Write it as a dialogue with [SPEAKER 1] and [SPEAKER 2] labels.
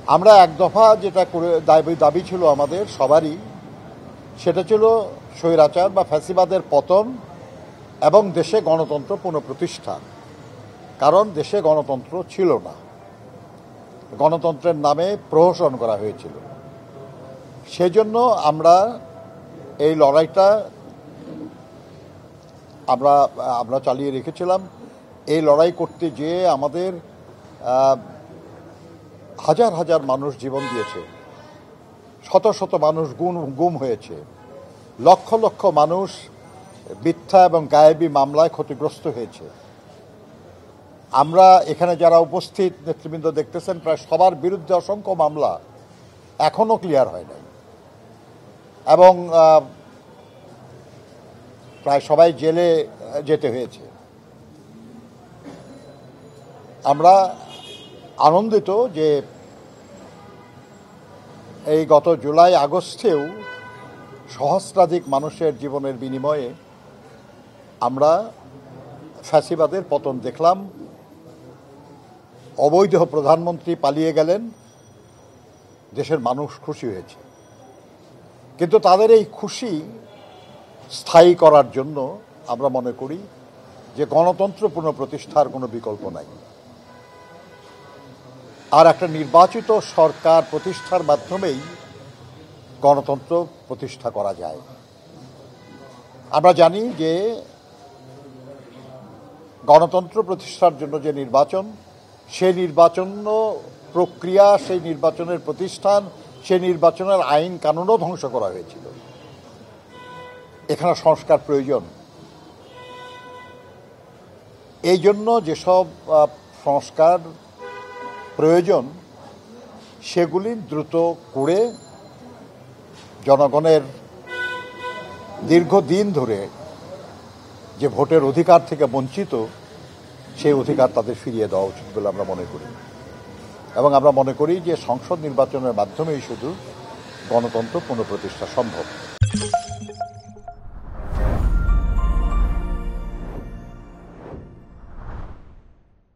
[SPEAKER 1] আমরা এক দফা যেটা করে দাবি ছিল আমাদের সবারই, সেটা ছিল স্বৈরাচার বা ফ্যাসিবাদের পতন এবং দেশে গণতন্ত্র পুনঃপ্রতিষ্ঠা। কারণ দেশে গণতন্ত্র ছিল না, গণতন্ত্রের নামে প্রহসন করা হয়েছিল। সেজন্য আমরা এই লড়াইটা আমরা চালিয়ে রেখেছিলাম। এই লড়াই করতে যেয়ে আমাদের হাজার হাজার মানুষ জীবন দিয়েছে, শত শত মানুষ গুম হয়েছে, লক্ষ লক্ষ মানুষ মিথ্যা এবং গায়েবী মামলায় ক্ষতিগ্রস্ত হয়েছে। আমরা এখানে যারা উপস্থিত নেতৃবৃন্দ দেখতেছেন, প্রায় সবার বিরুদ্ধে অসংখ্য মামলা এখনও ক্লিয়ার হয় নাই এবং প্রায় সবাই জেলে যেতে হয়েছে। আমরা আনন্দিত যে এই গত জুলাই আগস্টেও সহস্রাধিক মানুষের জীবনের বিনিময়ে আমরা ফ্যাসিবাদের পতন দেখলাম। অবৈধ প্রধানমন্ত্রী পালিয়ে গেলেন, দেশের মানুষ খুশি হয়েছে। কিন্তু তাদের এই খুশি স্থায়ী করার জন্য আমরা মনে করি যে গণতন্ত্র পুনঃপ্রতিষ্ঠার কোনো বিকল্প নাই। আর একটা নির্বাচিত সরকার প্রতিষ্ঠার মাধ্যমেই গণতন্ত্র প্রতিষ্ঠা করা যায়। আমরা জানি যে গণতন্ত্র প্রতিষ্ঠার জন্য যে নির্বাচন, সেই নির্বাচন প্রক্রিয়া, সেই নির্বাচনের প্রতিষ্ঠান, সেই নির্বাচনের আইন কানুনও ধ্বংস করা হয়েছিল। এখানে সংস্কার প্রয়োজন। এই জন্য যেসব সংস্কার প্রয়োজন সেগুলি দ্রুত করে জনগণের দীর্ঘদিন ধরে যে ভোটের অধিকার থেকে বঞ্চিত, সেই অধিকার তাদের ফিরিয়ে দেওয়া উচিত বলে আমরা মনে করি। এবং আমরা মনে করি যে সংসদ নির্বাচনের মাধ্যমেই শুধু গণতন্ত্র পুনঃপ্রতিষ্ঠা সম্ভব।